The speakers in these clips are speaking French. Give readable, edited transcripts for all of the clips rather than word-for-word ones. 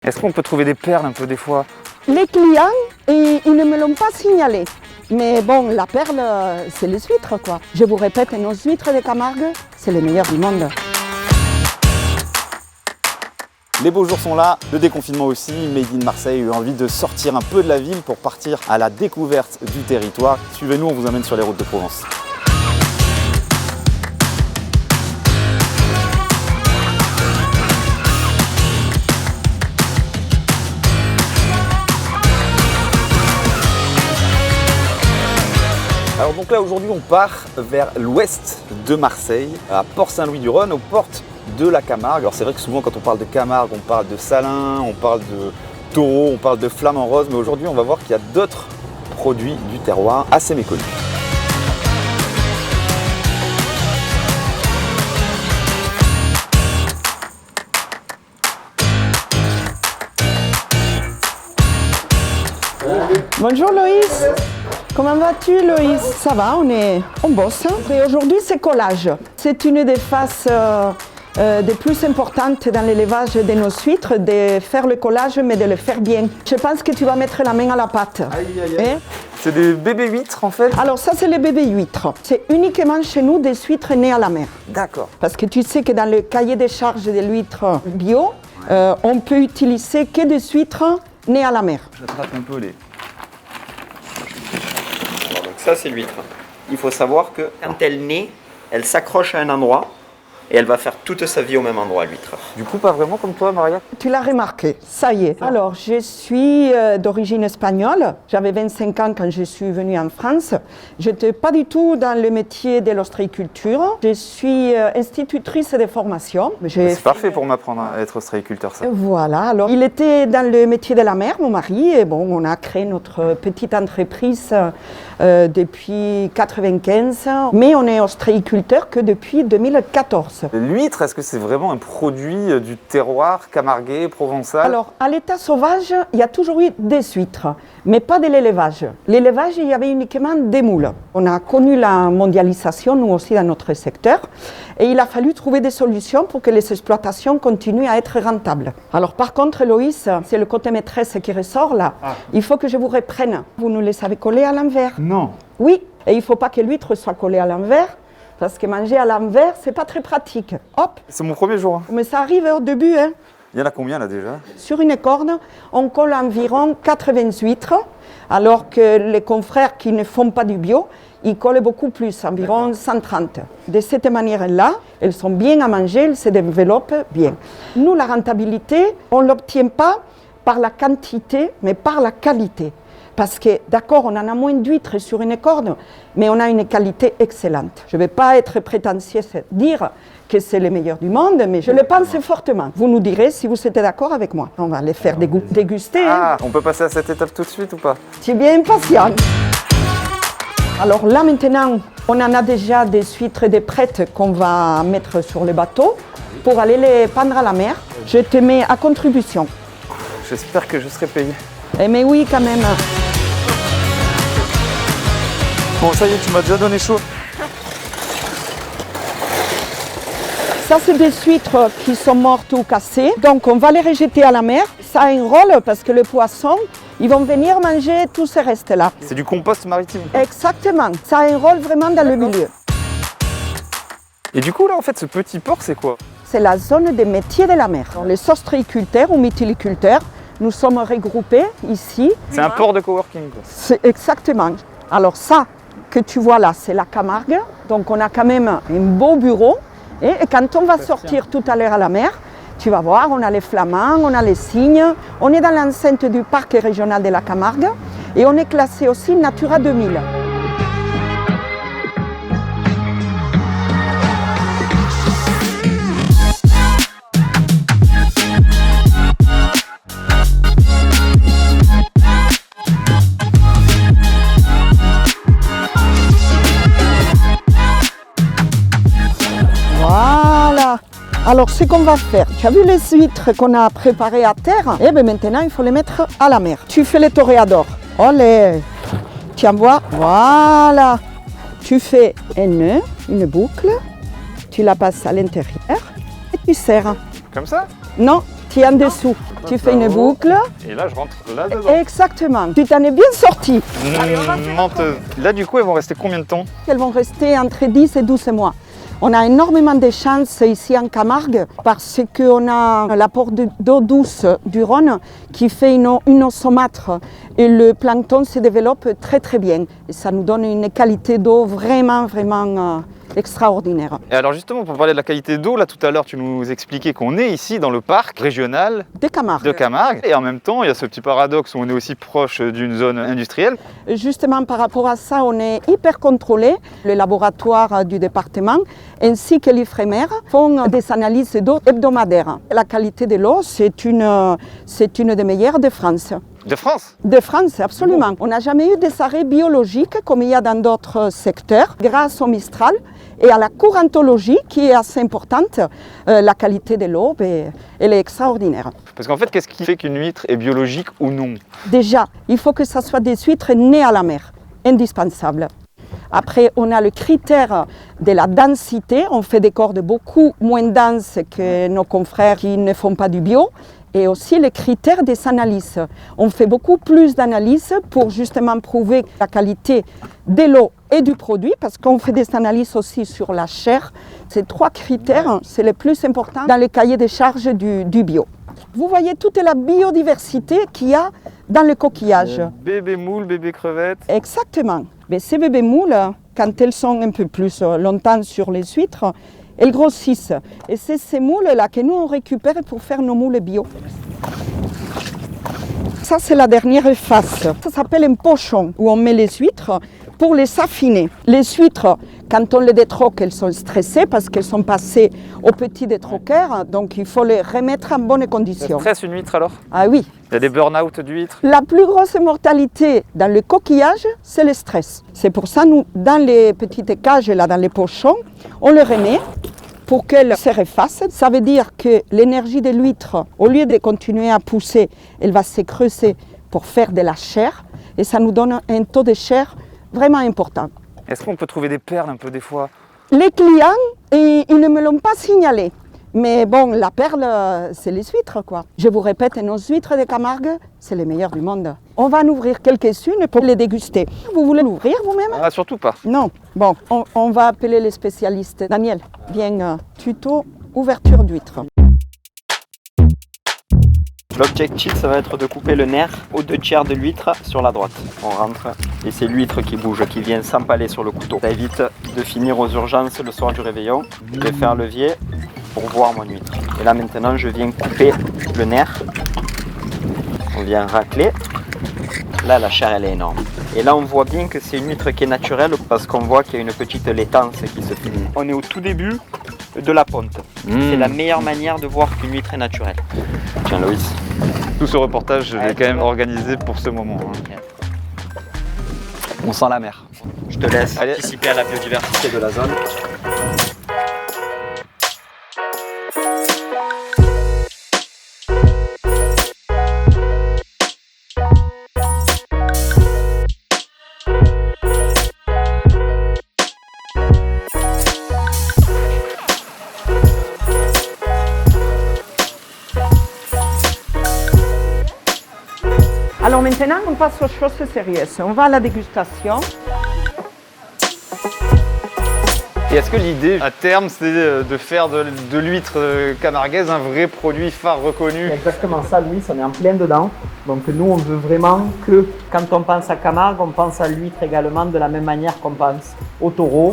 Est-ce qu'on peut trouver des perles un peu des fois? Les clients, ils ne me l'ont pas signalé. Mais bon, la perle, c'est les huîtres, quoi. Je vous répète, nos huîtres de Camargue, c'est les meilleures du monde. Les beaux jours sont là, le déconfinement aussi. Made in Marseille a eu envie de sortir un peu de la ville pour partir à la découverte du territoire. Suivez-nous, on vous amène sur les routes de Provence. Alors donc là aujourd'hui on part vers l'ouest de Marseille, à Port-Saint-Louis-du-Rhône, aux portes de la Camargue. Alors c'est vrai que souvent quand on parle de Camargue, on parle de Salins, on parle de taureau, on parle de flamand rose, mais aujourd'hui on va voir qu'il y a d'autres produits du terroir assez méconnus. Bonjour Loïs. Comment vas-tu Loïs? Ça va, on bosse. Et aujourd'hui c'est collage. C'est une des phases des plus importantes dans l'élevage de nos huîtres, de faire le collage mais de le faire bien. Je pense que tu vas mettre la main à la pâte. Aïe aïe aïe. C'est des bébés huîtres en fait? Alors ça c'est les bébés huîtres. C'est uniquement chez nous des huîtres nées à la mer. D'accord. Parce que tu sais que dans le cahier des charges de l'huître bio, on peut utiliser que des huîtres nées à la mer. J'attrape un peu les... Ça, c'est l'huître. Il faut savoir que quand elle naît, elle s'accroche à un endroit et elle va faire toute sa vie au même endroit, l'huître. Du coup, pas vraiment comme toi, Maria? Tu l'as remarqué, ça y est. Alors, je suis d'origine espagnole. J'avais 25 ans quand je suis venue en France. Je n'étais pas du tout dans le métier de l'ostréiculture. Je suis institutrice de formation. C'est parfait pour m'apprendre à être ostréiculteur, ça. Voilà. Alors, il était dans le métier de la mer, mon mari. Et bon, on a créé notre petite entreprise depuis 1995. Mais on est ostréiculteur que depuis 2014. L'huître, est-ce que c'est vraiment un produit du terroir camarguais, provençal? Alors, à l'état sauvage, il y a toujours eu des huîtres, mais pas de l'élevage. L'élevage, il y avait uniquement des moules. On a connu la mondialisation, nous aussi, dans notre secteur, et il a fallu trouver des solutions pour que les exploitations continuent à être rentables. Alors, par contre, Loïs, c'est le côté maîtresse qui ressort là. Ah. Il faut que je vous reprenne. Vous nous les avez collés à l'envers. Non. Oui, et il ne faut pas que l'huître soit collée à l'envers. Parce que manger à l'envers, c'est pas très pratique. Hop. C'est mon premier jour. Hein. Mais ça arrive au début. Hein. Il y en a combien là déjà? Sur une corde, on colle environ 80 huîtres, alors que les confrères qui ne font pas du bio, ils collent beaucoup plus, environ 130. De cette manière-là, elles sont bien à manger, elles se développent bien. Nous, la rentabilité, on ne l'obtient pas par la quantité, mais par la qualité. Parce que, d'accord, on en a moins d'huîtres sur une corde, mais on a une qualité excellente. Je ne vais pas être prétentieuse dire que c'est le meilleur du monde, mais je le pense fortement. Vous nous direz si vous êtes d'accord avec moi. On va les faire déguster. Ah, on peut passer à cette étape tout de suite ou pas? Tu es bien impatient. Alors là, maintenant, on en a déjà des huîtres des prêtes qu'on va mettre sur le bateau pour aller les pendre à la mer. Je te mets à contribution. J'espère que je serai payé. Eh mais oui, quand même. Bon, ça y est, tu m'as déjà donné chaud. Ça, c'est des huîtres qui sont mortes ou cassées. Donc, on va les rejeter à la mer. Ça a un rôle parce que les poissons, ils vont venir manger tout ce reste-là. C'est du compost maritime. Exactement. Ça a un rôle vraiment dans le milieu. Et du coup, là, en fait, ce petit port, c'est quoi? C'est la zone des métiers de la mer. Donc, les ostréiculteurs ou mytiliculteurs, nous sommes regroupés ici. C'est un port de coworking, quoi. C'est exactement. Alors ça que tu vois là, c'est la Camargue. Donc on a quand même un beau bureau. Et quand on va sortir tout à l'heure à la mer, tu vas voir, on a les flamands, on a les cygnes. On est dans l'enceinte du parc régional de la Camargue. Et on est classé aussi Natura 2000. Voilà. Alors ce qu'on va faire, tu as vu les huîtres qu'on a préparées à terre? Et bien maintenant il faut les mettre à la mer. Tu fais les toréadors. Olé. Tu envoies. Voilà. Tu fais un nœud, une boucle. Tu la passes à l'intérieur et tu serres. Comme ça? Non, Tu es en dessous. Tu fais une boucle. Et là, je rentre là-dedans. Exactement. Tu t'en es bien sorti. Menteuse. Là, du coup, elles vont rester combien de temps? Elles vont rester entre 10 et 12 mois. On a énormément de chance ici en Camargue parce qu'on a l'apport d'eau douce du Rhône qui fait une eau saumâtre et le plancton se développe très très bien. Et ça nous donne une qualité d'eau vraiment extraordinaire. Et alors justement, pour parler de la qualité d'eau, là tout à l'heure tu nous expliquais qu'on est ici dans le parc régional de Camargue. Et en même temps, il y a ce petit paradoxe où on est aussi proche d'une zone industrielle. Justement, par rapport à ça, on est hyper contrôlé. Le laboratoire du département ainsi que l'Ifremer font des analyses d'eau hebdomadaires. La qualité de l'eau, c'est une des meilleures de France. De France? De France, absolument. On n'a jamais eu des arrêts biologiques comme il y a dans d'autres secteurs. Grâce au Mistral et à la courantologie qui est assez importante, la qualité de l'eau, elle est extraordinaire. Parce qu'en fait, qu'est-ce qui fait qu'une huître est biologique ou non? Déjà, il faut que ça soit des huîtres nées à la mer, indispensable. Après, on a le critère de la densité. On fait des cordes beaucoup moins denses que nos confrères qui ne font pas du bio. Et aussi le critère des analyses. On fait beaucoup plus d'analyses pour justement prouver la qualité de l'eau et du produit, parce qu'on fait des analyses aussi sur la chair. Ces trois critères, c'est les plus importants dans le cahier des charges du bio. Vous voyez toute la biodiversité qu'il y a dans le coquillage. Bébé moule, bébé crevette. Exactement. Mais ces bébés moules, quand elles sont un peu plus longtemps sur les huîtres, elles grossissent. Et c'est ces moules-là que nous on récupère pour faire nos moules bio. Ça, c'est la dernière face. Ça s'appelle un pochon, où on met les huîtres pour les affiner. Les huîtres, quand on les détroque, elles sont stressées parce qu'elles sont passées au petit détroqueur. Donc il faut les remettre en bonne condition. Ça stresse une huître alors? Ah oui. Il y a des burn-out d'huîtres? La plus grosse mortalité dans le coquillage, c'est le stress. C'est pour ça, nous, dans les petites cages, là, dans les pochons, on les remet pour qu'elles se refassent. Ça veut dire que l'énergie de l'huître, au lieu de continuer à pousser, elle va se creuser pour faire de la chair. Et ça nous donne un taux de chair vraiment important. Est-ce qu'on peut trouver des perles un peu des fois? Les clients, ils ne me l'ont pas signalé. Mais bon, la perle, c'est les huîtres, quoi. Je vous répète, nos huîtres de Camargue, c'est les meilleures du monde. On va en ouvrir quelques-unes pour les déguster. Vous voulez l'ouvrir vous-même? Ah, surtout pas. Non. Bon, on va appeler les spécialistes. Daniel, viens, tuto ouverture d'huîtres. L'objectif, ça va être de couper le nerf aux 2/3 de l'huître sur la droite. On rentre et c'est l'huître qui bouge, qui vient s'empaler sur le couteau. Ça évite de finir aux urgences le soir du réveillon. Je vais faire levier pour voir mon huître. Et là maintenant, je viens couper le nerf. On vient racler. Là, la chair, elle est énorme. Et là, on voit bien que c'est une huître qui est naturelle parce qu'on voit qu'il y a une petite laitance qui se fait. On est au tout début de la ponte. C'est la meilleure manière de voir qu'une huître est naturelle. Tiens, Loïs. Tout ce reportage, je l'ai quand même organisé pour ce moment. On sent la mer. Je te laisse participer à la biodiversité de la zone. Alors maintenant, on passe aux choses sérieuses. On va à la dégustation. Et est-ce que l'idée, à terme, c'est de faire de l'huître camarguaise un vrai produit phare reconnu? C'est exactement ça, Louis, on est en plein dedans. Donc nous, on veut vraiment que, quand on pense à Camargue, on pense à l'huître également de la même manière qu'on pense au taureau,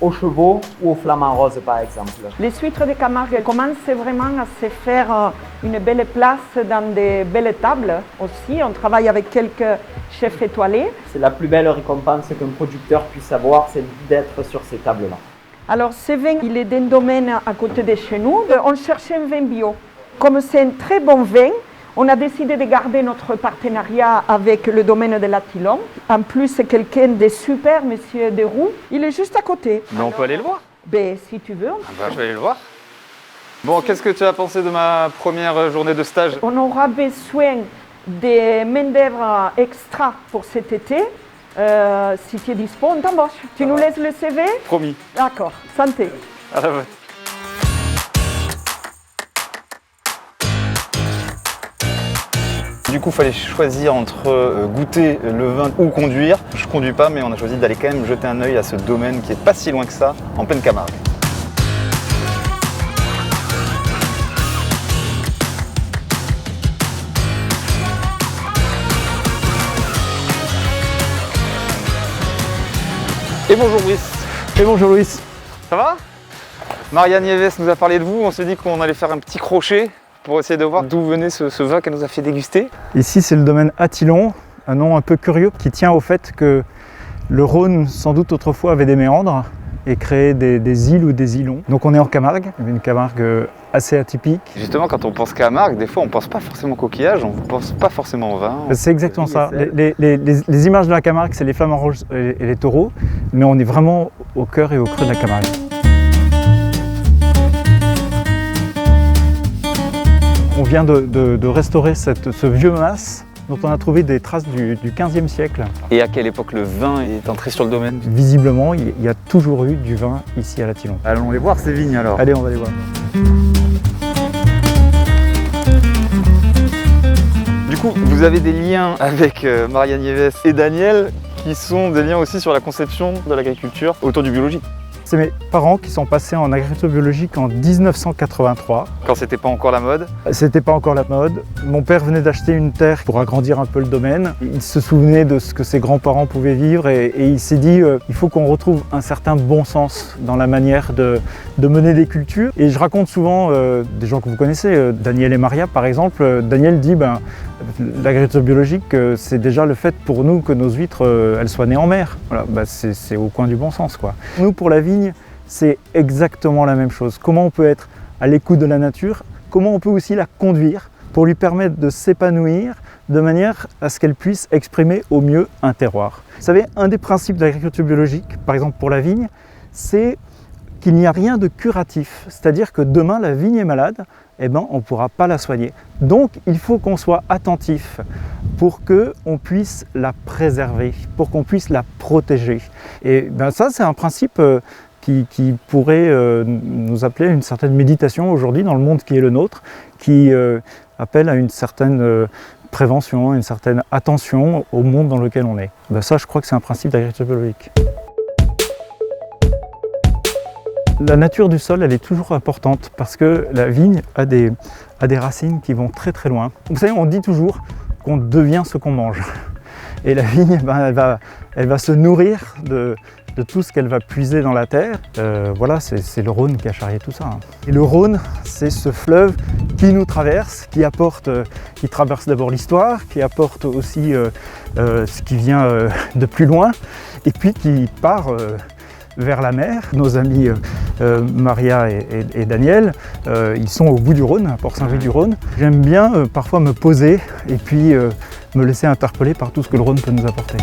aux chevaux ou aux flamants roses, par exemple. Les huîtres de Camargue commencent vraiment à se faire une belle place dans des belles tables aussi. On travaille avec quelques chefs étoilés. C'est la plus belle récompense qu'un producteur puisse avoir, c'est d'être sur ces tables-là. Alors ce vin, il est d'un domaine à côté de chez nous. On cherchait un vin bio. Comme c'est un très bon vin, on a décidé de garder notre partenariat avec le domaine de l'Attilon. En plus, c'est quelqu'un de super, monsieur Desroux. Il est juste à côté. Mais on peut aller le voir? Ben, si tu veux. Je vais aller le voir. Bon, qu'est-ce que tu as pensé de ma première journée de stage? On aura besoin de main-d'œuvre extra pour cet été. Si tu es dispo, on t'embauche. Tu nous laisses le CV? Promis. D'accord. Santé. À la vôtre. Du coup, il fallait choisir entre goûter le vin ou conduire. Je conduis pas, mais on a choisi d'aller quand même jeter un œil à ce domaine qui est pas si loin que ça, en pleine Camargue. Et bonjour Brice. Et bonjour Louis. Ça va? Maria Nieves nous a parlé de vous, on s'est dit qu'on allait faire un petit crochet pour essayer de voir d'où venait ce vin qu'elle nous a fait déguster. Ici c'est le domaine Attillon, un nom un peu curieux qui tient au fait que le Rhône sans doute autrefois avait des méandres et créé des îles ou des îlons. Donc on est en Camargue, une Camargue assez atypique. Justement quand on pense Camargue, des fois on pense pas forcément coquillage, on pense pas forcément au vin. C'est exactement ça. Les images de la Camargue c'est les flamants rouges et les taureaux, mais on est vraiment au cœur et au creux de la Camargue. On vient de restaurer ce vieux mas dont on a trouvé des traces du 15e siècle. Et à quelle époque le vin est entré sur le domaine? Visiblement, il y a toujours eu du vin ici à l'Attillon. Allons les voir ces vignes alors. Allez, on va les voir. Du coup, vous avez des liens avec Maria Nieves et Daniel qui sont des liens aussi sur la conception de l'agriculture autour du biologique. C'est mes parents qui sont passés en agriculture biologique en 1983. Quand c'était pas encore la mode. C'était pas encore la mode. Mon père venait d'acheter une terre pour agrandir un peu le domaine. Il se souvenait de ce que ses grands-parents pouvaient vivre et il s'est dit il faut qu'on retrouve un certain bon sens dans la manière de mener des cultures. Et je raconte souvent des gens que vous connaissez, Daniel et Maria par exemple. Daniel dit l'agriculture biologique, c'est déjà le fait pour nous que nos huîtres elles soient nées en mer. Voilà, c'est au coin du bon sens, quoi. Nous, pour la vigne, c'est exactement la même chose. Comment on peut être à l'écoute de la nature, comment on peut aussi la conduire pour lui permettre de s'épanouir de manière à ce qu'elle puisse exprimer au mieux un terroir. Vous savez, un des principes de l'agriculture biologique, par exemple pour la vigne, c'est qu'il n'y a rien de curatif. C'est-à-dire que demain, la vigne est malade, on ne pourra pas la soigner. Donc, il faut qu'on soit attentif pour qu'on puisse la préserver, pour qu'on puisse la protéger. Et ça, c'est un principe qui pourrait nous appeler à une certaine méditation aujourd'hui dans le monde qui est le nôtre, qui appelle à une certaine prévention, une certaine attention au monde dans lequel on est. Ça, je crois que c'est un principe d'agriculture biologique. La nature du sol, elle est toujours importante parce que la vigne a des racines qui vont très très loin. Vous savez, on dit toujours qu'on devient ce qu'on mange. Et la vigne, elle va se nourrir de tout ce qu'elle va puiser dans la terre. Voilà, c'est le Rhône qui a charrié tout ça. Et le Rhône, c'est ce fleuve qui nous traverse, qui traverse d'abord l'histoire, qui apporte aussi ce qui vient de plus loin, et puis qui part vers la mer. Nos amis Maria et Daniel, ils sont au bout du Rhône, à Port-Saint-Louis-du-Rhône. J'aime bien parfois me poser et puis me laisser interpeller par tout ce que le Rhône peut nous apporter.